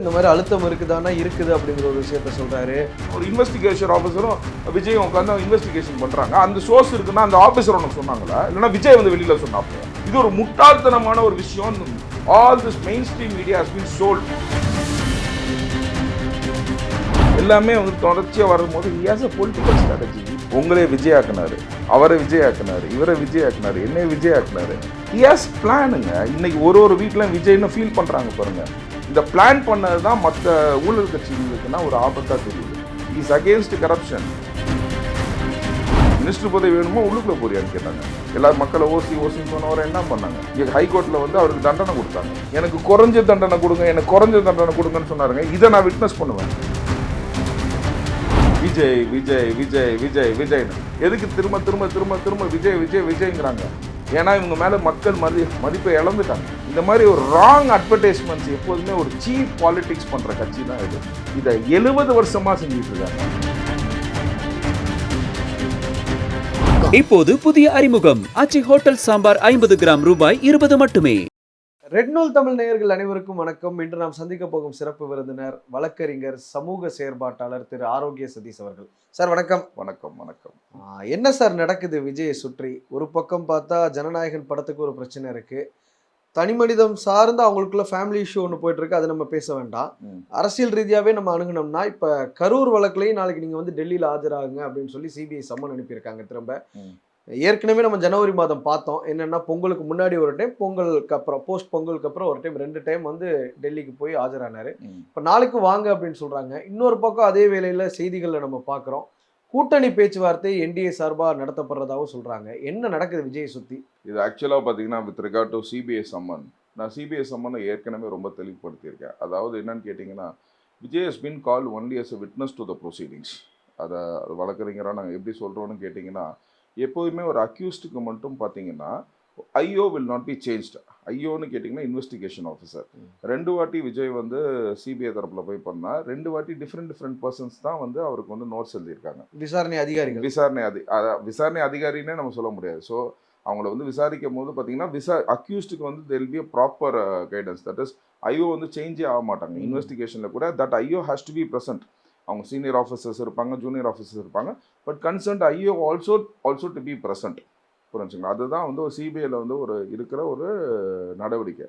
இந்த மாதிரி அழுத்தம் இருக்குதானா இருக்குது அப்படிங்கிற ஒரு விஷயத்த சொல்றாரு. ஒரு இன்வெஸ்டிகேஷன் ஆஃபீஸரும் விஜய் உட்காந்து இன்வெஸ்டிகேஷன் பண்றாங்க. அந்த சோர்ஸ் இருக்குன்னா அந்த ஆஃபீஸர் உனக்கு சொன்னாங்களா, இல்லைன்னா விஜய் வந்து வெளியில சொன்னாங்க? இது ஒரு முட்டாள்தனமான ஒரு விஷயம். All this mainstream media has been sold. எல்லாமே வந்து தொடர்ச்சியா வரும்போது ஹஸ் அ பொலிட்டிக்கல் ஸ்ட்ராட்டஜி. உங்களே விஜய் ஆக்குனாரு, அவரை விஜய் ஆக்குனாரு, இவரை விஜய் ஆக்குனாரு, என்னைய விஜய் ஆக்குனாரு. ஹஸ் பிளானுங்க. இன்னைக்கு ஒரு வீட்டில் விஜய்னு ஃபீல் பண்றாங்க பாருங்க. இந்த பிளான் பண்ணது தான் மற்ற ஊழல் கட்சிகளுக்குன்னா ஒரு ஆபத்தா தெரியுது. Is against corruption. மினிஸ்டர் பதவி வேணுமோ உள்ளுக்குள்ள போறியான்னு கேட்டாங்க. எல்லாரும் மக்களை ஓசின்னு சொன்னவரை என்ன பண்ணாங்க? இங்கே ஹைகோர்ட்ல வந்து அவருக்கு தண்டனை கொடுத்தாங்க. எனக்கு குறைஞ்ச தண்டனை கொடுங்க, எனக்கு குறைஞ்ச தண்டனை கொடுங்கன்னு சொன்னாருங்க. இதை நான் விட்னஸ் பண்ணுவேன். விஜய் விஜய் விஜய் விஜய் விஜய்னு எதுக்கு திரும்ப திரும்ப திரும்ப திரும்ப விஜய் விஜய் விஜய்ங்கிறாங்க? ஏன்னா இவங்க மேலே மக்கள் மதிப்பை இழந்துட்டாங்க. இந்த மாதிரி ஒரு ராங் அட்வர்டைஸ்மெண்ட்ஸ் எப்போதுமே ஒரு சீப் பாலிடிக்ஸ் பண்ணுற கட்சி தான் இது. இதை 70 வருஷமா செஞ்சுட்டு இருக்காங்க. இப்போது புதிய அறிமுகம் ஆச்சி ஹோட்டல் சாம்பார் 50 கிராம் ரூபாய் 20 மட்டுமே. ரெட் நூல் தமிழ் நேயர்கள் அனைவருக்கும் வணக்கம். இன்று நாம் சந்திக்க போகும் சிறப்பு விருந்தினர் வழக்கறிஞர், சமூக செயற்பாட்டாளர் திரு ஆரோக்கிய சதீஷ் அவர்கள். சார் வணக்கம். வணக்கம் வணக்கம். என்ன சார் நடக்குது விஜயை சுற்றி? ஒரு பக்கம் பார்த்தா ஜனநாயகன் படத்துக்கு ஒரு பிரச்சனை இருக்கு, தனி மனிதம் சார்ந்து அவங்களுக்குள்ள ஃபேமிலி இஷ்யூ ஒன்று போயிட்டு இருக்கு, அதை நம்ம பேச வேண்டாம். அரசியல் ரீதியாகவே நம்ம அணுகுனோம்னா இப்போ கரூர் வழக்குலையும் நாளைக்கு நீங்கள் வந்து டெல்லியில் ஆஜராகுங்க அப்படின்னு சொல்லி சிபிஐ சம்மன் அனுப்பியிருக்காங்க. திரும்ப ஏற்கனவே நம்ம ஜனவரி மாதம் பார்த்தோம். என்னென்னா பொங்கலுக்கு முன்னாடி ஒரு டைம், பொங்கலுக்கு அப்புறம் போஸ்ட் பொங்கலுக்கு அப்புறம் ஒரு டைம், 2 டைம் வந்து டெல்லிக்கு போய் ஆஜரானார். இப்போ நாளைக்கு வாங்க அப்படின்னு சொல்கிறாங்க. இன்னொரு பக்கம் அதே வேளையில் செய்திகளில் நம்ம பார்க்குறோம், கூட்டணி பேச்சுவார்த்தை என்டிஏ சார்பாக நடத்தப்படுறதாகவும் சொல்கிறாங்க. என்ன நடக்குது விஜயை சுற்றி? இது ஆக்சுவலாக பார்த்தீங்கன்னா with regard to CBI summon, நான் சிபிஐ சம்மனை ஏற்கனவே ரொம்ப தெளிவுபடுத்தியிருக்கேன். அதாவது என்னன்னு கேட்டிங்கன்னா, Vijay has been called only as a witness to the proceedings. அதை வழக்கறிஞராக நாங்கள் எப்படி சொல்கிறோன்னு கேட்டிங்கன்னா, எப்போதுமே ஒரு அக்யூஸ்டுக்கு மட்டும் பார்த்தீங்கன்னா IO will not be changed. ஐஓன்னு கேட்டிங்கன்னா இன்வெஸ்டிகேஷன் ஆஃபீஸர். 2 வாட்டி விஜய் வந்து சிபிஐ தரப்பில் போய் பண்ணால் 2 வாட்டி டிஃப்ரெண்ட் பர்சன்ஸ் தான் வந்து அவருக்கு வந்து நோட்ஸ் எழுதியிருக்காங்க. விசாரணை அதிகாரிகள், விசாரணை அதிகாரின்னே நம்ம சொல்ல முடியாது. ஸோ அவங்கள வந்து விசாரிக்கும் போது பார்த்தீங்கன்னா அக்யூஸ்டுக்கு வந்து there will be a proper guidance. That is IO வந்து சேஞ்சே ஆக மாட்டாங்க. இன்வெஸ்டிகேஷனில் கூட that IO has to be present. அவங்க சீனியர் ஆஃபீஸர்ஸ் இருப்பாங்க, ஜூனியர் ஆஃபீஸர்ஸ் இருப்பாங்க, but concerned IO also to be present. புரிஞ்சுங்களா? அதுதான் வந்து ஒரு சிபிஐயில் வந்து ஒரு இருக்கிற ஒரு நடவடிக்கை.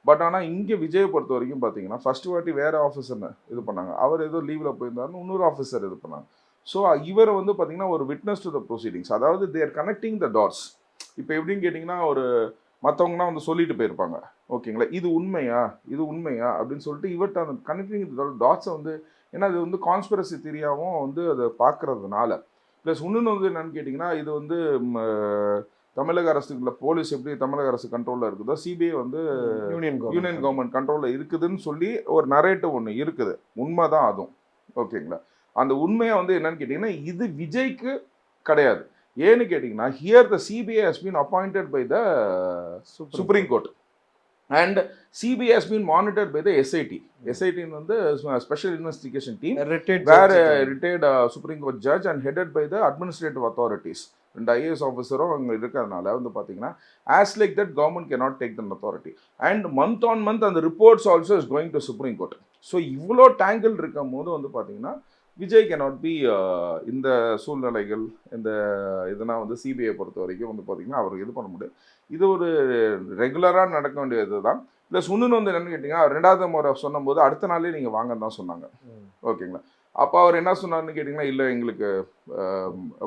பட் ஆனால் இங்கே விஜயை பொறுத்த வரைக்கும் பார்த்தீங்கன்னா ஃபர்ஸ்ட் வாட்டி வேறு ஆஃபீஸர்னு இது பண்ணாங்க. அவர் ஏதோ லீவில் போயிருந்தாருன்னு இன்னொரு ஆஃபீஸர் இது பண்ணாங்க. ஸோ இவரை வந்து பார்த்தீங்கன்னா ஒரு விட்னஸ் டு த ப்ரொசீடிங்ஸ், அதாவது தேர் கனெக்டிங் த டாட்ஸ். இப்போ எப்படின்னு கேட்டிங்கன்னா, ஒரு மற்றவங்கன்னா வந்து சொல்லிட்டு போயிருப்பாங்க, ஓகேங்களா, இது உண்மையா அப்படின்னு சொல்லிட்டு இவர்கிட்ட அந்த கனெக்டிங் டாட்ஸை வந்து, ஏன்னா அது வந்து கான்ஸ்பிரசி தியரியாகவும் வந்து அதை பார்க்கறதுனால. ப்ளஸ் இன்னொன்று வந்து என்னென்னு கேட்டிங்கன்னா, இது வந்து தமிழக அரசுக்குள்ள போலீஸ் எப்படி தமிழக அரசு கண்ட்ரோலில் இருக்குதோ, சிபிஐ வந்து யூனியன் கவர்மெண்ட் கண்ட்ரோலில் இருக்குதுன்னு சொல்லி ஒரு நரேட்டிவ் ஒன்று இருக்குது. உண்மை தான் அதுவும், ஓகேங்களா. அந்த உண்மையை வந்து என்னன்னு கேட்டிங்கன்னா, இது விஜய்க்கு கிடையாது. ஏன்னு கேட்டிங்கன்னா, here the CBI has been appointed by the Supreme Court and CBI has been monitored by the SIT. SIT வந்து ஸ்பெஷல் இன்வெஸ்டிகேஷன் டீம், வேற retired supreme court judge and headed by the administrative authorities. 2 IAS ஆஃபீஸரும் அங்கே இருக்கிறதுனால வந்து பார்த்தீங்கன்னா, as like that government cannot take then authority. And month on month அந்த reports also is going to supreme court. So இவ்வளோ tangle இருக்கும் போது வந்து பார்த்தீங்கன்னா, விஜய் கேனாட் பி இந்த சூழ்நிலைகள், இந்த இதெல்லாம் வந்து சிபிஐ பொறுத்த வரைக்கும் வந்து பார்த்தீங்கன்னா அவருக்கு இது பண்ண முடியாது. இது ஒரு ரெகுலராக நடக்க வேண்டியது தான். ப்ளஸ் இன்னொன்று வந்து என்னென்னு கேட்டிங்கன்னா, 2வது முறை சொன்னும்போது அடுத்த நாளே நீங்கள் வாங்கன்னு தான் சொன்னாங்க, ஓகேங்களா. அப்போ அவர் என்ன சொன்னார்னு கேட்டிங்கன்னா, இல்லை எங்களுக்கு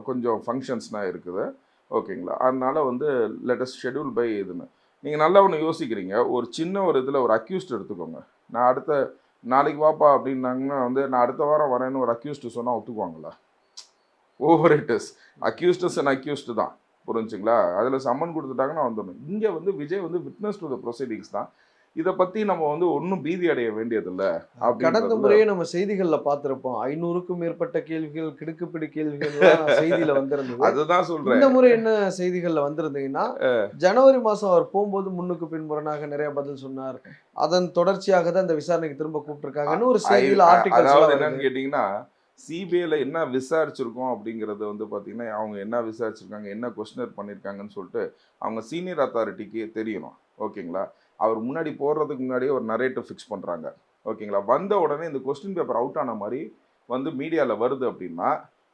கொஞ்சம் ஃபங்க்ஷன்ஸ்னால் இருக்குது, ஓகேங்களா, அதனால் வந்து லெட்டஸ்ட் ஷெட்யூல் பை இதுன்னு. நீங்கள் நல்லா ஒன்று யோசிக்கிறீங்க. ஒரு சின்ன ஒரு இதில் ஒரு அக்யூஸ்ட் எடுத்துக்கோங்க. நான் நாளைக்கு வாப்பா அப்படின்னாங்கன்னா வந்து நான் அடுத்த வாரம் வரேன்னு ஒரு அக்யூஸ்டு சொன்னால் ஒத்துக்குவாங்களா? Over it is accused's and accused தான், புரிஞ்சுங்களா. அதில் சம்மன் கொடுத்துட்டாங்கன்னா வந்துடணும். இங்கே வந்து விஜய் வந்து விட்னஸ் டு த ப்ரொசீடிங்ஸ் தான். இதை பற்றி நம்ம வந்து ஒன்றும் பீதி அடைய வேண்டியதில்லை. கடந்த முறையே நம்ம செய்திகளில் பார்த்துருப்போம், 500க்கும் மேற்பட்ட கேள்விகள், கிடுக்குப்பிடி கேள்விகள் செய்தியில் வந்திருந்தது. அதுதான் சொல்கிறேன். இந்த முறை என்ன செய்திகளில் வந்திருந்தீங்கன்னா, ஜனவரி மாதம் அவர் போகும்போது முன்னுக்கு பின்முரணாக நிறைய பதில் சொன்னார், அதன் தொடர்ச்சியாக தான் இந்த விசாரணைக்கு திரும்ப கூப்பிட்டுருக்காங்கன்னு ஒரு செய்தியில் ஆர்டிகல். அதாவது என்னன்னு கேட்டிங்கன்னா, சிபிஐல என்ன விசாரிச்சிருக்கோம் அப்படிங்கிறது வந்து பார்த்தீங்கன்னா, அவங்க என்ன விசாரிச்சிருக்காங்க, என்ன கொஸ்டினர் பண்ணியிருக்காங்கன்னு சொல்லிட்டு அவங்க சீனியர் அத்தாரிட்டிக்கு தெரியணும், ஓகேங்களா. அவர் முன்னாடி போடுறதுக்கு முன்னாடியே ஒரு நரேட்டிவ் ஃபிக்ஸ் பண்ணுறாங்க. ஓகேங்களா? வந்த உடனே இந்த கொஸ்டின் பேப்பர் அவுட் ஆன மாதிரி வந்து மீடியாவில் வருது அப்படின்னா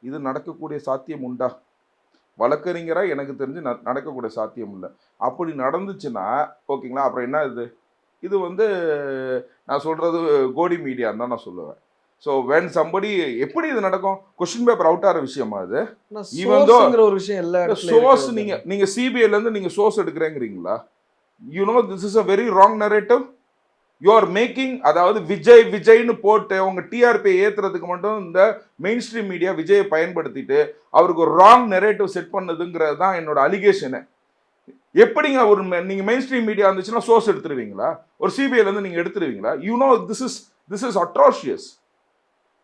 இது நடக்கக்கூடிய சாத்தியம் உண்டா? வழக்கறிஞரா எனக்கு தெரிஞ்சு நடக்கக்கூடிய சாத்தியம் இல்லை. அப்படி நடந்துச்சுன்னா ஓகேங்களா, அப்புறம் என்ன இது வந்து நான் சொல்றது கோடி மீடியான்னு தான் நான் சொல்லுவேன். ஸோ வென் சம்படி எப்படி இது நடக்கும்? கொஸ்டின் பேப்பர் அவுட் ஆகிற விஷயமா அது? சோர்ஸ்ங்கிற ஒரு விஷயம் எல்லா சோர்ஸ் நீங்க சிபிஐல இருந்து நீங்க சோர்ஸ் எடுக்கிறேங்கிறீங்களா? You know this is a very wrong narrative you are making. அதாவது விஜய்னு போட்டு உங்க டிஆர்பி ஏத்துறதுக்கு மட்டும் இந்த மெயின் ஸ்ட்ரீம் மீடியா விஜயை பயன்படுத்திட்டு அவருக்கு ஒரு ராங் நரேட்டிவ் செட் பண்ணதுங்கிறது தான் என்னோட அலிகேஷனு. எப்படிங்க ஒரு நீங்க மெயின் ஸ்ட்ரீம் மீடியா இருந்துச்சுன்னா சோர்ஸ் எடுத்துருவீங்களா? ஒரு சிபிஐல இருந்து நீங்க எடுத்துருவீங்களா? You know this is atrocious.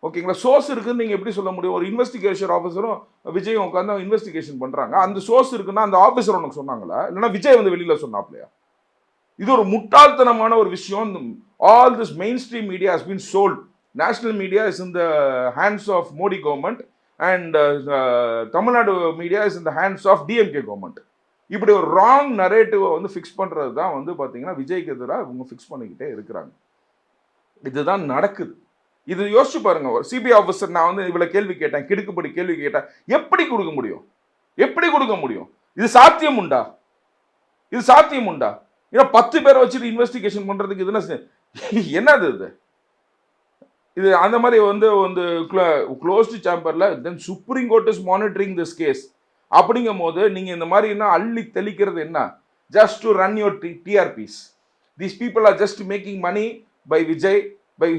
ஓகேங்களா? சோர்ஸ் இருக்குன்னு நீங்க எப்படி சொல்ல முடியும்? ஒரு இன்வெஸ்டிகேஷன் ஆஃபீஸரும் விஜயும் உட்காந்து இன்வெஸ்டிகேஷன் பண்றாங்க. அந்த சோர்ஸ் இருக்குன்னா அந்த ஆஃபீஸர் உனக்கு சொன்னாங்களா? இல்லைன்னா விஜய் வந்து வெளியில சொன்னாப்லையா? இது ஒரு முட்டாள்தனமான ஒரு விஷயம். All this mainstream media has been sold. National media is in the hands of Modi government and Tamil Nadu media is in the hands of DMK government. இப்படி ஒரு ராங் நரேட்டிவை வந்து ஃபிக்ஸ் பண்றது தான் வந்து பார்த்தீங்கன்னா விஜய்க்கு எதிராக இவங்க ஃபிக்ஸ் பண்ணிக்கிட்டே இருக்கிறாங்க. இதுதான் நடக்குது. இது யோசிச்சு பாருங்க. ஒரு சிபிஐ ஆஃபீஸர் நான் வந்து இவ்வளவு கேள்வி கேட்டேன், கிடுக்குப்படி கேள்வி கேட்டேன், எப்படி கொடுக்க முடியும்? எப்படி கொடுக்க முடியும்? இது சாத்தியம் உண்டா? இது சாத்தியம் உண்டா? ஏன்னா 10 பேரை வச்சுட்டு இன்வெஸ்டிகேஷன் பண்றதுக்கு இதுனா என்னது இது? இது அந்த மாதிரி வந்து க்ளோஸ்டு சேம்பர்ல then supreme court is monitoring this case. அப்படிங்கும் போது நீங்க இந்த மாதிரி என்ன அள்ளி தெளிக்கிறது என்ன? Just to run your TRPs. These people are just making money by Vijay by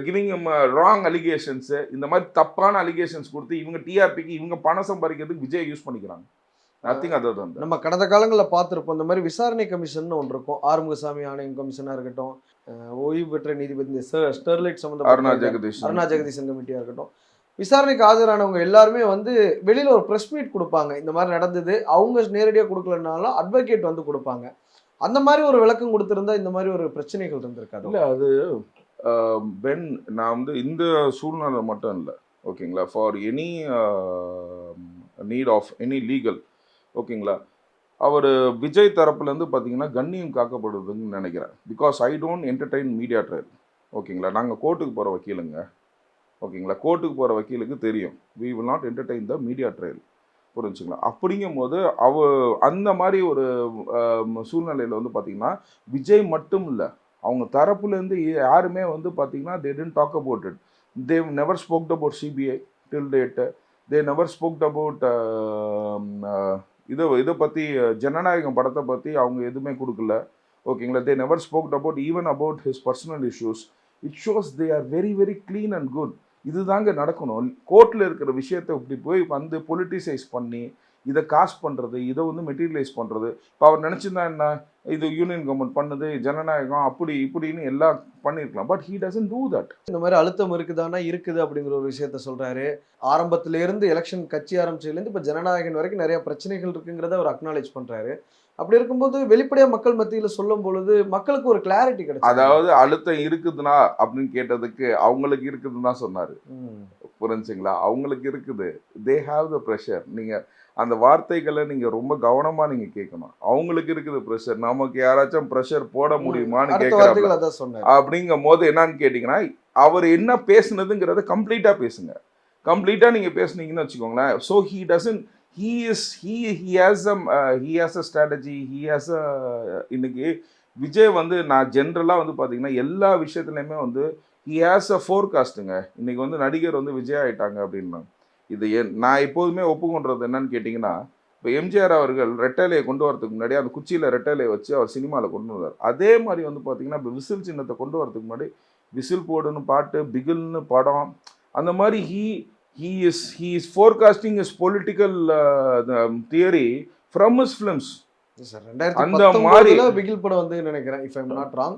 giving wrong allegations. இந்த மாதிரி தப்பான அலிகேஷன்ஸ் கொடுத்து இவங்க டிஆர்பிக்கு இவங்க பணம் சம்பாதிக்கிறதுக்கு விஜய் யூஸ் பண்ணிக்கிறாங்க. நம்ம கடந்த காலங்களில் பார்த்துருப்போம். இந்த மாதிரி விசாரணை கமிஷன் ஒன்று இருக்கும். ஆறுமுகசாமி ஆணையம் கமிஷனாக இருக்கட்டும், ஓய்வு பெற்ற நீதிபதி ஸ்டெர்லைட் சம்பந்தப்பட்ட அருணா ஜெகதீசன் கமிட்டியாக இருக்கட்டும், விசாரணைக்கு ஆஜரானவங்க எல்லாருமே வந்து வெளியில ஒரு ப்ரெஸ் மீட் கொடுப்பாங்க. இந்த மாதிரி நடந்தது, அவங்க நேரடியாக கொடுக்கலனாலும் அட்வொகேட் வந்து கொடுப்பாங்க. அந்த மாதிரி ஒரு விளக்கம் கொடுத்திருந்தா இந்த மாதிரி ஒரு பிரச்சனைகள் இருந்திருக்காது. இல்லை அது பென் நான் வந்து இந்த சூழ்நிலை மட்டும் இல்லை ஓகேங்களா, for any need of any legal ஓகேங்களா, அவர் விஜய் தரப்புலேருந்து பார்த்தீங்கன்னா கண்ணியம் காக்கப்படுதுன்னு நினைக்கிறேன். Because I don't entertain media trial ஓகேங்களா. நாங்கள் கோர்ட்டுக்கு போகிற வக்கீலுங்க ஓகேங்களா. கோர்ட்டுக்கு போகிற வக்கீலுக்கு தெரியும் we will not entertain the media trial, புரிஞ்சுங்களா. அப்படிங்கும் போது அந்த மாதிரி ஒரு சூழ்நிலையில் வந்து பார்த்தீங்கன்னா விஜய் மட்டும் இல்லை, அவங்க தரப்புலேருந்து யாருமே வந்து பார்த்தீங்கன்னா they didn't talk about it. They never spoke about CBI till date. They never spoke about இதை பற்றி ஜனநாயகம் படத்தை பற்றி அவங்க எதுவுமே கொடுக்கல ஓகேங்களா. They never spoke about even about his personal issues. It shows they are very very clean and good. இதுதாங்க நடக்கணும். கோர்ட்டில் இருக்கிற விஷயத்தை இப்படி போய் வந்து பொலிட்டிசைஸ் பண்ணி இதை காஸ்ட் பண்ணுறது, இதை வந்து மெட்டீரியலைஸ் பண்ணுறது. இப்போ அவர் நினச்சிருந்தா என்ன, இது யூனியன் கவர்மெண்ட் பண்ணுது, ஜனநாயகம் அப்படி இப்படின்னு எல்லாம் பண்ணியிருக்கலாம். But he doesn't do that. இந்த மாதிரி அழுத்தம் இருக்குதானா இருக்குது அப்படிங்கிற ஒரு விஷயத்த சொல்கிறாரு. ஆரம்பத்திலேருந்து எலெக்ஷன் கட்சி ஆரம்பிச்சதுலேருந்து இப்போ ஜனநாயகம் வரைக்கும் நிறைய பிரச்சனைகள் இருக்குங்கிறத அவர் அக்னாலேஜ் பண்ணுறாரு. அப்படி இருக்கும்போது வெளிப்படையாக மக்கள் மத்தியில் சொல்லும் பொழுது மக்களுக்கு ஒரு கிளாரிட்டி கிடைக்கும். அதாவது அழுத்தம் இருக்குதுன்னா அப்படின்னு கேட்டதுக்கு அவங்களுக்கு இருக்குதுன்னு தான் சொன்னார், புரிஞ்சுங்களா. அவங்களுக்கு இருக்குது, தே ஹாவ் த ப்ரெஷர். நீங்கள் அந்த வார்த்தைகளை நீங்கள் ரொம்ப கவனமாக நீங்கள் கேட்கணும். அவங்களுக்கு இருக்குது ப்ரெஷர், நமக்கு யாராச்சும் ப்ரெஷர் போட முடியுமான்னு கேட்குறாங்க. அப்படிங்கும் போது என்னன்னு கேட்டிங்கன்னா அவர் என்ன பேசுனதுங்கிறத கம்ப்ளீட்டாக பேசுங்க. கம்ப்ளீட்டாக நீங்கள் பேசுனீங்கன்னு வச்சுக்கோங்களேன். So he doesn't he has a strategy, he has a இன்னைக்கு விஜய் வந்து நான் ஜென்ரலாக வந்து பார்த்தீங்கன்னா எல்லா விஷயத்துலையுமே வந்து he has a forecastங்க. இன்னைக்கு வந்து நடிகர் வந்து விஜய் ஆகிட்டாங்க அப்படின்னா இது நான் எப்போதுமே ஒப்புக்கொண்டது என்னன்னு கேட்டிங்கன்னா, இப்போ எம்ஜிஆர் அவர்கள் ரெட்டைலையை கொண்டு வரதுக்கு முன்னாடி அந்த குச்சியில் ரெட்டைலையை வச்சு அவர் சினிமாவில் கொண்டு வந்தார். அதே மாதிரி வந்து பார்த்தீங்கன்னா இப்போ விசில் சின்னத்தை கொண்டு வரதுக்கு முன்னாடி விசில் போடுன்னு பாட்டு, பிகில்னு படம், அந்த மாதிரி he is forecasting his political theory from his films. அந்த மாதிரி பிகில் படம் வந்து நினைக்கிறேன், if I'm not wrong,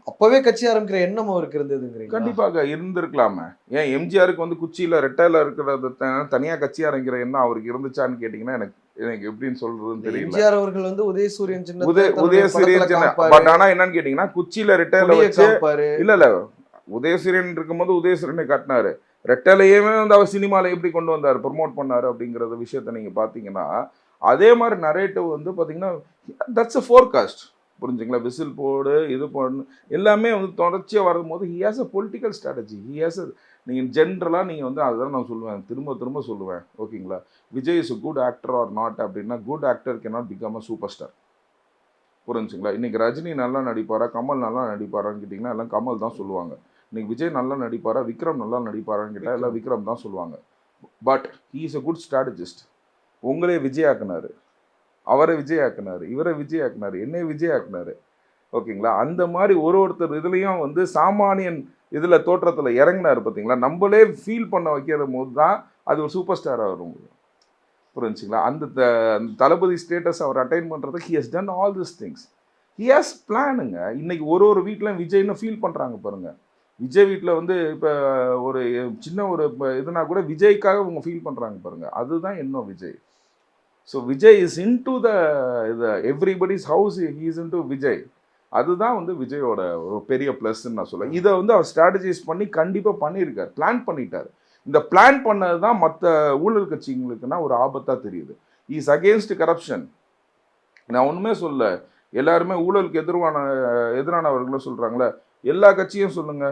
அப்பவே கட்சி ஆரம்பிக்கிற எண்ணம் அவருக்கு இருந்ததுங்கிறீங்க. கண்டிப்பாக இருந்திருக்கலாமே. ஏன் எம்ஜிஆருக்கு வந்து குச்சியில ரெட்டையில இருக்கிறது தனியா கட்சி ஆரம்பிக்கிற எண்ணம் அவருக்கு இருந்துச்சான்னு கேட்டீங்கன்னா எனக்கு எப்படின்னு சொல்றதுன்னு தெரியல. எம்ஜிஆர் அவர்கள் வந்து உதயசூரியன் சின்ன பட் ஆனா என்னன்னு கேட்டீங்கன்னா குச்சியில ரெட்டையில வச்சு இல்ல உதயசூரியன் இருக்கும்போது உதயசூரியனை காட்டினாரு, ரெட்டலையுமே வந்து அவர் சினிமாவில் எப்படி கொண்டு வந்தார், ப்ரொமோட் பண்ணார் அப்படிங்கிறத விஷயத்த நீங்கள் பார்த்தீங்கன்னா அதே மாதிரி நரேட்டிவ் வந்து பார்த்தீங்கன்னா தட்ஸ் அ ஃபோர்காஸ்ட். புரிஞ்சுங்களா? விசில் போடு, இது பண்ணு, எல்லாமே வந்து தொடர்ச்சியாக வரும்போது he has a political strategy. He has அ நீங்கள் ஜென்ரலாக நீங்கள் வந்து அதுதான் நான் சொல்லுவேன், திரும்ப திரும்ப சொல்லுவேன். ஓகேங்களா? Vijay is a good actor or not அப்படின்னா, good actor can not become a super star. புரிஞ்சுங்களா? இன்னைக்கு ரஜினி நல்லா நடிப்பாரா, கமல் நல்லா நடிப்பாரான்னு கேட்டிங்கன்னா எல்லாம் கமல் தான் சொல்லுவாங்க. இன்னைக்கு விஜய் நல்லா நடிப்பாரா, விக்ரம் நல்லா நடிப்பாரான்னு கேட்டால் எல்லாம் விக்ரம் தான் சொல்லுவாங்க. But he is a good strategist. உங்களே விஜய் ஆக்குனாரு, அவரை விஜய் ஆக்குனாரு, இவரை விஜய் ஆக்குனாரு, என்னை விஜய் ஆக்குனாரு. ஓகேங்களா? அந்த மாதிரி ஒருத்தர் இதுலேயும் வந்து சாமானியன் இதில் தோற்றத்தில் இறங்கினார் பார்த்தீங்களா? நம்மளே ஃபீல் பண்ண வைக்கிற போது தான் அது ஒரு சூப்பர் ஸ்டாராக வரும். புரிஞ்சுங்களா? அந்த தளபதி ஸ்டேட்டஸ் அவர் அட்டைன் பண்ணுறதுக்கு he has done all this things. He has பிளானுங்க. இன்னைக்கு ஒரு வீட்டில் விஜய்னு ஃபீல் பண்ணுறாங்க பாருங்க. விஜய் வீட்டில் வந்து இப்போ ஒரு சின்ன ஒரு இதுனா கூட விஜய்க்காக அவங்க ஃபீல் பண்ணுறாங்க பாருங்க. அதுதான் என்ன Vijay. So Vijay is into the everybody's house, he is into Vijay. அதுதான் வந்து விஜயோட ஒரு பெரிய ப்ளஸ்ன்னு நான் சொல்லுவேன். இதை வந்து அவர் ஸ்ட்ராட்டஜைஸ் பண்ணி கண்டிப்பாக பண்ணியிருக்கார், பிளான் பண்ணிட்டார். இந்த பிளான் பண்ணது தான் மற்ற ஊழல் கட்சிங்களுக்குன்னா ஒரு ஆபத்தாக தெரியுது. Is against corruption. நான் ஒன்றுமே சொல்ல, எல்லாருமே ஊழலுக்கு எதிரானவர்களும் சொல்கிறாங்களே, எல்லா கட்சியும் சொல்லுங்க,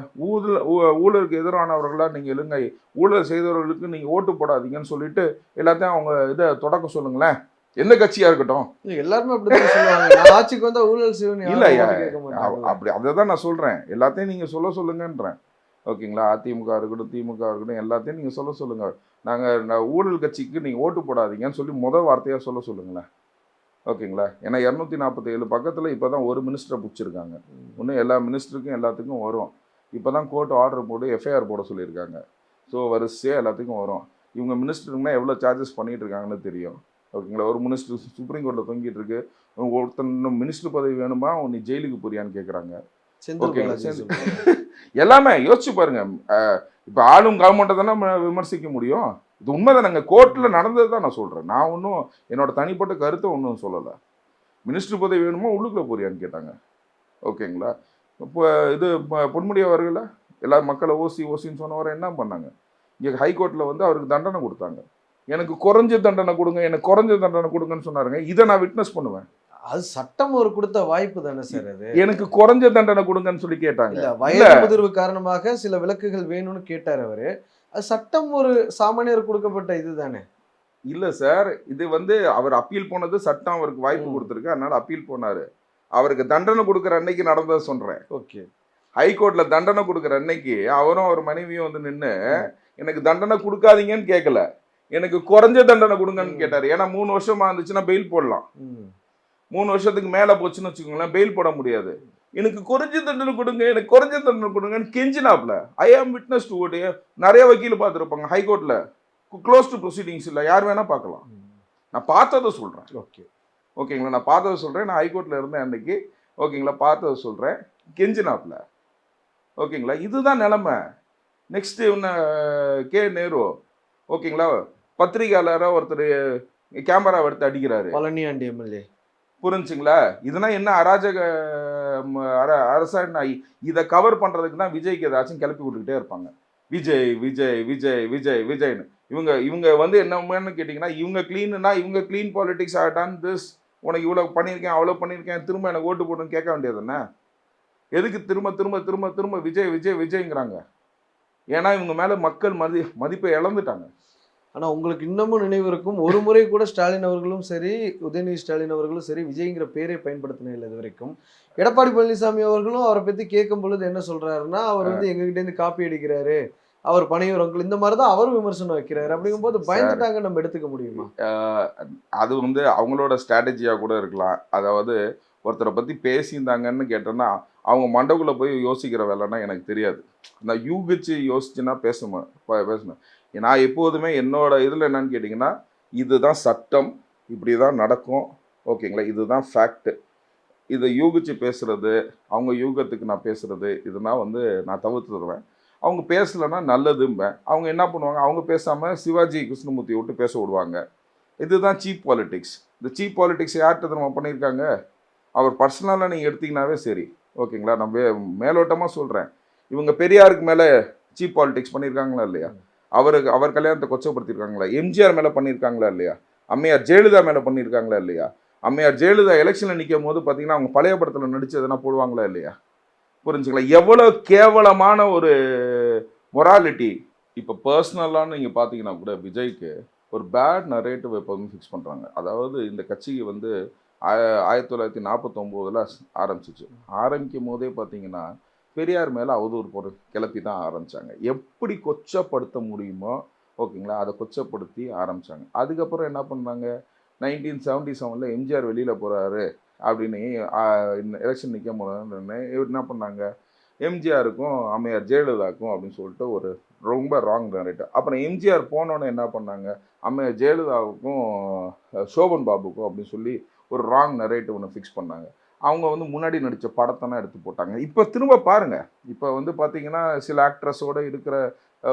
ஊழலுக்கு எதிரானவர்களாக நீங்கள் இல்லைங்க, ஊழல் செய்தவர்களுக்கு நீங்கள் ஓட்டு போடாதீங்கன்னு சொல்லிட்டு எல்லாத்தையும் அவங்க இதை தொடக்க சொல்லுங்களேன், எந்த கட்சியாக இருக்கட்டும். எல்லாருமே அப்படிதான் சொல்லுவாங்க, நான் ஆட்சிக்கு வந்தால் ஊழல் செய்வேன். இல்லையா? அப்படி அதை தான் நான் சொல்கிறேன். எல்லாத்தையும் நீங்கள் சொல்லுங்கன்றேன். ஓகேங்களா? அதிமுக இருக்கட்டும், திமுக இருக்கட்டும், எல்லாத்தையும் நீங்கள் சொல்லுங்கள். நாங்கள் ஊழல் கட்சிக்கு நீங்கள் ஓட்டு போடாதீங்கன்னு சொல்லி வார்த்தையாக சொல்லுங்களேன். ஓகேங்களா? ஏன்னா 247 பக்கத்தில் இப்போ தான் ஒரு மினிஸ்டரை பிடிச்சிருக்காங்க. இன்னும் எல்லா மினிஸ்டருக்கும் எல்லாத்துக்கும் வரும். இப்போ தான் கோர்ட் ஆர்டர் போட்டு எஃப்ஐஆர் போட சொல்லியிருக்காங்க. ஸோ வரிசையாக எல்லாத்துக்கும் வரும். இவங்க மினிஸ்டருக்குனா எவ்வளோ சார்ஜஸ் பண்ணிகிட்டு இருக்காங்கன்னு தெரியும். ஓகேங்களா? ஒரு மினிஸ்டர் சுப்ரீம் கோர்ட்டில் தொங்கிட்டு இருக்கு, ஒருத்தன் மினிஸ்டர் பதவி வேணுமா, நீ ஜெயிலுக்கு போறியான்னு கேட்குறாங்க. எல்லாமே யோசிச்சு பாருங்க. இப்போ ஆளும் கவர்மெண்ட்டை தானே விமர்சிக்க முடியும். இது உண்மைதானங்க, கோர்ட்டில் நடந்தது தான் நான் சொல்கிறேன். நான் ஒன்றும் என்னோட தனிப்பட்ட கருத்தை ஒன்றும் சொல்லலை. மினிஸ்டர் பதவி வேணுமோ உள்ளுக்குள்ளே போறியான்னு கேட்டாங்க. ஓகேங்களா? இப்போ இது பொன்முடி அவர்களை எல்லா மக்களை ஓசின்னு சொன்னவரை என்ன பண்ணாங்க? இங்கே ஹைகோர்ட்டில் வந்து அவருக்கு தண்டனை கொடுத்தாங்க. எனக்கு குறைஞ்ச தண்டனை கொடுங்கன்னு சொன்னாருங்க. இதை நான் விட்னஸ் பண்ணுவேன். அது சட்டம் ஒரு கொடுத்த வாய்ப்பு தானே சார். அது எனக்கு குறைஞ்ச தண்டனை கொடுங்கன்னு சொல்லி கேட்டாங்க. வயது முதிர்வு காரணமாக சில விலக்குகள் வேணும்னு கேட்டார் அவரு. அது சட்டம் ஒரு சாமானியர் கொடுக்கப்பட்ட இது தானே. இல்ல சார், இது வந்து அவர் அப்பீல் போனது சட்டம் அவருக்கு வாய்ப்பு கொடுத்துருக்கு, அதனால அப்பீல் போனாரு. அவருக்கு தண்டனை கொடுக்குற அன்னைக்கு நடந்ததை சொல்றேன். ஓகே. ஹைகோர்ட்ல தண்டனை கொடுக்குற அன்னைக்கு அவரும் அவர் மனைவியும் வந்து நின்று எனக்கு தண்டனை கொடுக்காதீங்கன்னு கேட்கல, எனக்கு குறைஞ்ச தண்டனை கொடுங்கன்னு கேட்டாரு. ஏன்னா 3 வருஷமா இருந்துச்சுன்னா பெயில் போடலாம். 3 வருஷத்துக்கு மேலே போச்சுன்னு வச்சுக்கோங்களேன், பெயில் போட முடியாது. எனக்கு குறைஞ்ச தண்டனை கொடுங்கன்னு கெஞ்சினாப்ல. ஐ ஆம் விட்னஸ் டு ஓட்டு. நிறைய வக்கீல் பார்த்துருப்பாங்க ஹைகோர்ட்டில், க்ளோஸ் டு ப்ரொசீடிங்ஸ் இல்லை, யார் வேணால் பார்க்கலாம். நான் பார்த்ததை சொல்கிறேன். ஓகேங்களா? நான் பார்த்ததை சொல்கிறேன். நான் ஹைகோர்ட்டில் இருந்தேன் அன்னைக்கு. ஓகேங்களா? பார்த்ததை சொல்கிறேன். கெஞ்சினாப்ல. ஓகேங்களா? இதுதான் நிலைமை. நெக்ஸ்ட் இன்ன கே நேரு. ஓகேங்களா? பத்திரிகையாளராக ஒருத்தர் கேமரா எடுத்து அடிக்கிறாரு, பழனியாண்டி எம்எல்ஏ. புரிஞ்சுங்களா? இதெல்லாம் என்ன அராஜக அரசாங்க? இதை கவர் பண்ணுறதுக்கு தான் விஜய்க்கு ஏதாச்சும் கிளப்பி விட்டுக்கிட்டே இருப்பாங்க. விஜய் விஜய் விஜய் விஜய் விஜய்னு இவங்க வந்து என்னன்னு கேட்டிங்கன்னா, இவங்க க்ளீன்னா இவங்க க்ளீன் பாலிடிக்ஸ் ஆகட்டான் திஸ், உனக்கு இவ்வளோ பண்ணியிருக்கேன் அவ்வளோ பண்ணியிருக்கேன், திரும்ப எனக்கு ஓட்டு போட்டுன்னு கேட்க வேண்டியது என்ன? எதுக்கு திரும்ப திரும்ப திரும்ப திரும்ப விஜய் விஜய் விஜய்ங்கிறாங்க? ஏன்னா இவங்க மேலே மக்கள் மதிப்பை இழந்துட்டாங்க. ஆனால் உங்களுக்கு இன்னமும் நினைவு இருக்கும், ஒரு முறை கூட ஸ்டாலின் அவர்களும் சரி, உதயநிதி ஸ்டாலின் அவர்களும் சரி, விஜய்ங்கிற பேரை பயன்படுத்தின இல்லை இது வரைக்கும். எடப்பாடி பழனிசாமி அவர்களும் அவரை பற்றி கேட்கும் பொழுது என்ன சொல்கிறாருன்னா, அவர் வந்து எங்ககிட்டேருந்து காப்பி அடிக்கிறாரு, அவர் பனையூர் அங்கிள், இந்த மாதிரி தான் அவரும் விமர்சனம் வைக்கிறாரு. அப்படிங்கும்போது பயந்துட்டாங்க நம்ம எடுத்துக்க முடியுமா? அது வந்து அவங்களோட ஸ்ட்ராட்டஜியாக கூட இருக்கலாம். அதாவது ஒருத்தரை பற்றி பேசியிருந்தாங்கன்னு கேட்டோன்னா அவங்க மண்டக்குள்ளே போய் யோசிக்கிற வேலைன்னா எனக்கு தெரியாது. நான் யூகிச்சு யோசிச்சுன்னா பேசணும். நான் எப்போதுமே என்னோட இதில் என்னன்னு கேட்டிங்கன்னா, இதுதான் சட்டம், இப்படி தான் நடக்கும். ஓகேங்களா? இதுதான் ஃபேக்ட்டு. இதை யூகிச்சு பேசுகிறது, அவங்க யூகத்துக்கு நான் பேசுகிறது, இதெல்லாம் வந்து நான் தவிர்த்து தருவேன். அவங்க பேசலைன்னா நல்லதும்பேன். அவங்க என்ன பண்ணுவாங்க, அவங்க பேசாமல் சிவாஜி கிருஷ்ணமூர்த்தியை விட்டு பேச விடுவாங்க. இதுதான் சீப் பாலிட்டிக்ஸ். இந்த சீப் பாலிட்டிக்ஸ் யார்கிட்ட நம்ம பண்ணியிருக்காங்க? அவர் பர்சனலாக நீங்கள் எடுத்திங்கனாவே சரி. ஓகேங்களா? நான் மேலோட்டமாக சொல்கிறேன். இவங்க பெரியாருக்கு மேலே சீப் பாலிட்டிக்ஸ் பண்ணியிருக்காங்களா இல்லையா? அவர் கல்யாணத்தை கொச்சப்படுத்தியிருக்காங்களா? எம்ஜிஆர் மேலே பண்ணியிருக்காங்களா இல்லையா? அம்மையார் ஜெயலலிதா மேலே பண்ணியிருக்காங்களா இல்லையா? அம்மையார் ஜெயலலிதா எலெக்ஷனில் நிற்கும் போது பார்த்தீங்கன்னா அவங்க பழைய படத்தில் நடிச்சு எதனா போடுவாங்களா இல்லையா? புரிஞ்சுங்களா? எவ்வளோ கேவலமான ஒரு மொராலிட்டி. இப்போ பர்சனலான நீங்கள் பார்த்தீங்கன்னா கூட விஜய்க்கு ஒரு பேட் நரேட்டிவ் எப்போதுமே ஃபிக்ஸ் பண்ணுறாங்க. அதாவது இந்த கட்சிக்கு வந்து 1949 ஆரம்பிச்சிச்சு. ஆரம்பிக்கும் போதே பார்த்தீங்கன்னா பெரியார் மேலே அவதூறு போட கிளப்பி தான் ஆரம்பித்தாங்க. எப்படி கொச்சப்படுத்த முடியுமோ ஓகேங்களா, அதை கொச்சப்படுத்தி ஆரம்பித்தாங்க. அதுக்கப்புறம் என்ன பண்ணாங்க, 1977 எம்ஜிஆர் வெளியில் போகிறாரு அப்படின்னு எலெக்ஷன் நிற்க முடியாதுன்னு என்ன பண்ணாங்க, எம்ஜிஆருக்கும் அம்மையார் ஜெயலலிதாவுக்கும் அப்படின்னு சொல்லிட்டு ஒரு ரொம்ப ராங் நரேட்டிவ். அப்புறம் எம்ஜிஆர் போனோன்னு என்ன பண்ணாங்க, அம்மையார் ஜெயலலிதாவுக்கும் சோபன் பாபுக்கும் அப்படின்னு சொல்லி ஒரு ராங் நரேட்டிவ் ஒன்று ஃபிக்ஸ் பண்ணாங்க. அவங்க வந்து முன்னாடி நடித்த படத்தெல்லாம் எடுத்து போட்டாங்க. இப்போ திரும்ப பாருங்கள், இப்போ வந்து பார்த்தீங்கன்னா சில ஆக்ட்ரஸோடு இருக்கிற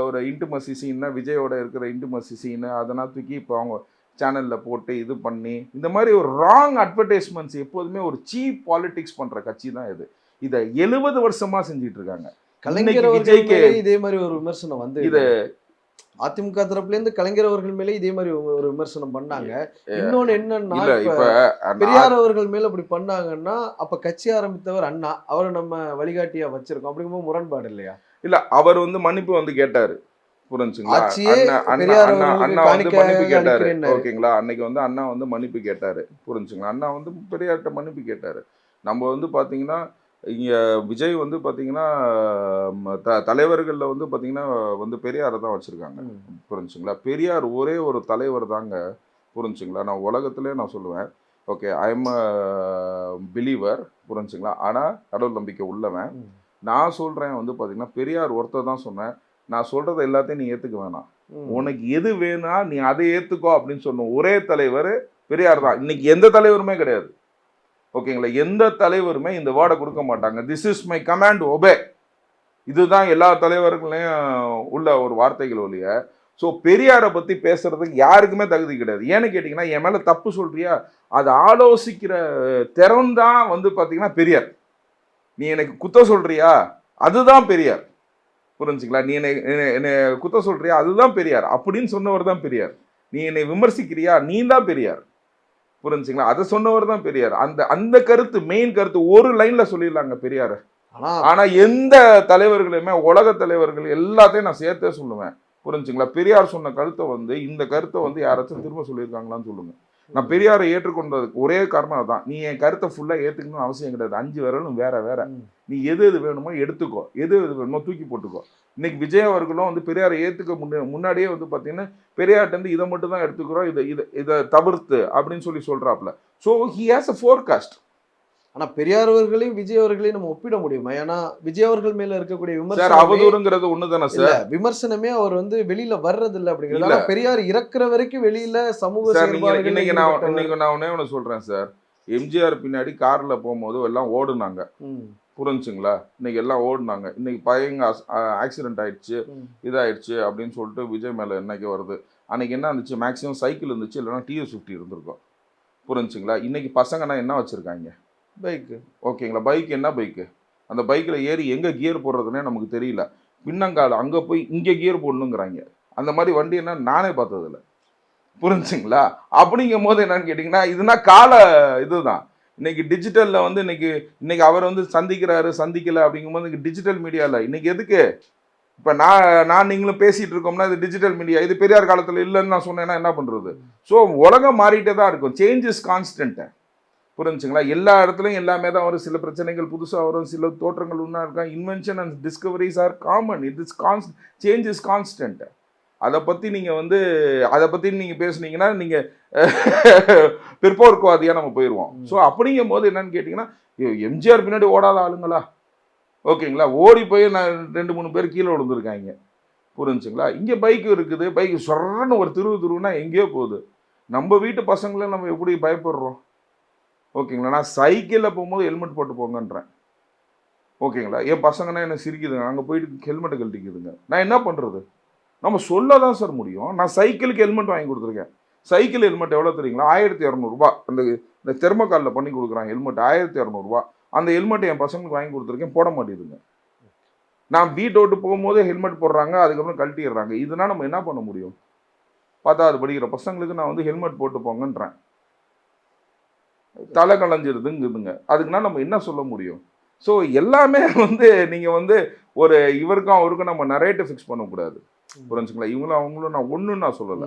ஒரு இன்டிமசி சீன்னா, விஜயோட இருக்கிற இன்டிமசி சீனு அதெல்லாம் தூக்கி இப்போ அவங்க சேனலில் போட்டு இது பண்ணி இந்த மாதிரி ஒரு ராங் அட்வர்டைஸ்மெண்ட்ஸ். எப்போதுமே ஒரு சீப் பாலிடிக்ஸ் பண்ணுற கட்சி தான் இது. இதை 70 வருஷமா செஞ்சிட்டு இருக்காங்க. கலைஞர் அவர்கள் மேலே இதே மாதிரி ஒரு விமர்சனம் வந்து இது அதிமுக தரப்புல இருந்து கலைஞர் அவர்கள் மேலே இதே மாதிரி ஒரு விமர்சனம் பண்ணாங்க. இன்னொன்னு என்னன்னா, இப்ப பெரியார் அவர்கள் மேல அப்படி பண்ணாங்கன்னா அப்ப கட்சி ஆரம்பித்தவர் அண்ணா, அவரை நம்ம வழிகாட்டியா வச்சிருக்கோம். அப்படிங்கும்போது முரண்பாடு இல்லையா? இல்ல, அவர் வந்து மன்னிப்பு வந்து கேட்டாரு. புரிஞ்சுங்களா? ஆட்சியே அண்ணா வந்து மன்னிப்பு கேட்டாரு. ஓகேங்களா? அன்னைக்கு வந்து அண்ணா வந்து மன்னிப்பு கேட்டாரு. புரிஞ்சுங்களா? அண்ணா வந்து பெரியார்கிட்ட மன்னிப்பு கேட்டாரு. நம்ம வந்து பாத்தீங்கன்னா இங்கே விஜய் வந்து பார்த்தீங்கன்னா தலைவர்களில் வந்து பார்த்தீங்கன்னா வந்து பெரியாரை தான் வச்சுருக்காங்க. புரிஞ்சுங்களா? பெரியார் ஒரே ஒரு தலைவர் தாங்க. புரிஞ்சுங்களா? நான் உலகத்திலே நான் சொல்லுவேன், ஓகே ஐ எம் பிலீவர். புரிஞ்சுங்களா? ஆனால் கடவுள் நம்பிக்கை உள்ளவன். நான் சொல்கிறேன் வந்து பார்த்தீங்கன்னா பெரியார் ஒருத்தர் தான் சொன்னேன், நான் சொல்கிறத எல்லாத்தையும் நீ ஏற்றுக்க வேணாம், உனக்கு எது வேணா நீ அதை ஏற்றுக்கோ அப்படின்னு சொன்ன ஒரே தலைவர் பெரியார் தான். இன்னைக்கு எந்த தலைவருமே கிடையாது. ஓகேங்களா? எந்த தலைவருமே இந்த வேர்டை கொடுக்க மாட்டாங்க. This is my command, obey. இதுதான் எல்லா தலைவர்களையும் உள்ள ஒரு வார்த்தைகள் ஒழிய. ஸோ பெரியாரை பற்றி பேசுறதுக்கு யாருக்குமே தகுதி கிடையாது. ஏன்னு கேட்டிங்கன்னா, என் மேலே தப்பு சொல்றியா, அதை ஆலோசிக்கிற திறன் தான் வந்து பார்த்தீங்கன்னா பெரியார். நீ எனக்கு குத்த சொல்றியா, அதுதான் பெரியார். புரிஞ்சுங்களா? நீ என்னை குத்த சொல்றியா, அதுதான் பெரியார் அப்படின்னு சொன்னவர் தான் பெரியார். நீ என்னை விமர்சிக்கிறியா, நீ தான் பெரியார். புரிஞ்சுங்களா? அதை சொன்னவர் தான் பெரியார். அந்த கருத்து, மெயின் கருத்து ஒரு லைன்ல சொல்லிடலாங்க பெரியார். ஆனா எந்த தலைவர்களுமே, உலக தலைவர்கள் எல்லாத்தையும் நான் சேர்த்தே சொல்லுவேன். புரிஞ்சுங்களா? பெரியார் சொன்ன கருத்தை வந்து, இந்த கருத்தை வந்து யாராச்சும் திரும்ப சொல்லியிருக்காங்களான்னு சொல்லுங்க. நான் பெரியாரை ஏற்றுக்கொண்டதுக்கு ஒரே காரணம் தான், நீ என் கருத்தை ஃபுல்லா ஏத்துக்கணும்னு அவசியம் கிடையாது. 5 விரலும் வேற வேற. நீ எது வேணுமோ எடுத்துக்கோ, எது வேணுமோ தூக்கி போட்டுக்கோ. இன்னைக்கு விஜய் அவர்களும் வந்து பெரியாரை ஏத்துக்க முன்னாடியே வந்து பாத்தீங்கன்னா பெரியார்ட்ட இருந்து இதை மட்டும் தான் எடுத்துக்கிறோம், இதை தவிர்த்து அப்படின்னு சொல்றாப்ல. So he has a forecast. ஆனா பெரியார் அவர்களையும் விஜய் அவர்களையும் நம்ம ஒப்பிட முடியுமா? ஏன்னா விஜய் அவர்கள் மேல இருக்கக்கூடிய விமர்சனம் அவதூறுங்கிறது ஒண்ணுதானே சார். விமர்சனமே அவர் வந்து வெளியில வர்றது இல்ல அப்படிங்கிறது. பெரியார் இறக்குற வரைக்கும் வெளியில சமூக செயல்பாடுகள். இன்னைக்கு நான் ஒன்னே ஒன்று சொல்றேன் சார். எம்ஜிஆர் பின்னாடி கார்ல போகும்போது எல்லாம் ஓடுனாங்க. புரிஞ்சுங்களா? இன்னைக்கு எல்லாம் ஓடுனாங்க. இன்னைக்கு பயங்க ஆக்சிடென்ட் ஆயிடுச்சு, இதாயிடுச்சு அப்படின்னு சொல்லிட்டு விஜய் மேல என்னைக்கு வருது. அன்னைக்கு என்ன இருந்துச்சு, மேக்சிமம் சைக்கிள் இருந்துச்சு, இல்லைன்னா TS50 இருந்திருக்கும். புரிஞ்சுங்களா? இன்னைக்கு பசங்கன்னா என்ன வச்சிருக்காங்க, பைக்கு. ஓகேங்களா? பைக் என்ன பைக்கு, அந்த பைக்கில் ஏறி எங்கே கியர் போடுறதுனே நமக்கு தெரியல. பின்னங்கால அங்கே போய் இங்கே கியர் போடணுங்கிறாங்க. அந்த மாதிரி வண்டி என்ன நானே பார்த்ததில்ல. புரிஞ்சுங்களா? அப்படிங்கும் போது என்னன்னு கேட்டிங்கன்னா, இதுனா கால இதுதான். இன்னைக்கு டிஜிட்டலில் வந்து இன்னைக்கு அவர் வந்து சந்திக்கலை அப்படிங்கும்போது இன்னைக்கு டிஜிட்டல் மீடியாவில் இன்னைக்கு எதுக்கு இப்போ நான் நீங்களும் பேசிகிட்டு இருக்கோம்னா இது டிஜிட்டல் மீடியா. இது பெரியார் காலத்தில் இல்லைன்னு நான் சொன்னேன்னா என்ன பண்ணுறது? ஸோ உலகம் மாறிட்டே தான் இருக்கும். Change is constant. புரிஞ்சுங்களா? எல்லா இடத்துலையும் எல்லாமே தான் வரும். சில பிரச்சனைகள் புதுசாக வரும், சில தோற்றங்கள் ஒன்றா இருக்கும். Invention and discoveries are common. It is change is constant. அதை பற்றி நீங்கள் பேசுனீங்கன்னா நீங்கள் பிற்போக்குவாதியாக நம்ம போயிடுவோம். ஸோ அப்படிங்கும் போது என்னன்னு கேட்டிங்கன்னா, எம்ஜிஆர் பின்னாடி ஓடாத ஆளுங்களா? ஓகேங்களா? ஓடி போய் நான் 2-3 பேர் கீழே விழுந்துருக்காங்க. புரிஞ்சுங்களா? இங்கே பைக்கு இருக்குது, பைக்கு சொல்றன்னு ஒரு திருவுனா எங்கேயோ போகுது. நம்ம வீட்டு பசங்களை நம்ம எப்படி பயப்படுறோம்? ஓகேங்களா? நான் சைக்கிளில் போகும்போது ஹெல்மெட் போட்டு போங்கன்றேன். ஓகேங்களா? என் பசங்கன்னா என்ன சிரிக்குதுங்க, அங்கே போயிட்டு ஹெல்மெட்டை கழட்டிக்குதுங்க. நான் என்ன பண்ணுறது? நம்ம சொல்ல தான் சார் முடியும். நான் சைக்கிளுக்கு ஹெல்மெட் வாங்கி கொடுத்துருக்கேன். சைக்கிள் ஹெல்மெட் எவ்வளோ தெரியுங்களா? 1200 இந்த தெர்மோகாலில் பண்ணி கொடுக்குறாங்க ஹெல்மெட் 1200. அந்த ஹெல்மெட்டை என் பசங்களுக்கு வாங்கி கொடுத்துருக்கேன், போட மாட்டேதுங்க. நான் வீட்டை விட்டு போகும்போது ஹெல்மெட் போடுறாங்க, அதுக்கப்புறம் கழட்டிடுறாங்க. இதனால் நம்ம என்ன பண்ண முடியும்? 10வது படிக்கிற பசங்களுக்கு நான் வந்து ஹெல்மெட் போட்டு போங்கன்றேன். தலை கலைஞ்சிருதுங்குதுங்க. அதுக்குன்னா நம்ம என்ன சொல்ல முடியும்? ஸோ எல்லாமே வந்து நீங்கள் வந்து ஒரு இவருக்கும் அவருக்கும் நம்ம நரேட்டிவ் ஃபிக்ஸ் பண்ணக்கூடாது. புரிஞ்சுங்களா? இவங்களும் அவங்களும் நான் ஒன்றுன்னு நான் சொல்லலை.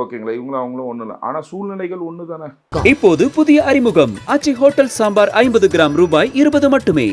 ஓகேங்களா? இவங்களும் அவங்களும் ஒன்றும் இல்லை. ஆனால் சூழ்நிலைகள் ஒன்று தானே. இப்போது புதிய அறிமுகம் ஆச்சி ஹோட்டல் சாம்பார் 50 கிராம் ரூபாய் 20 மட்டுமே.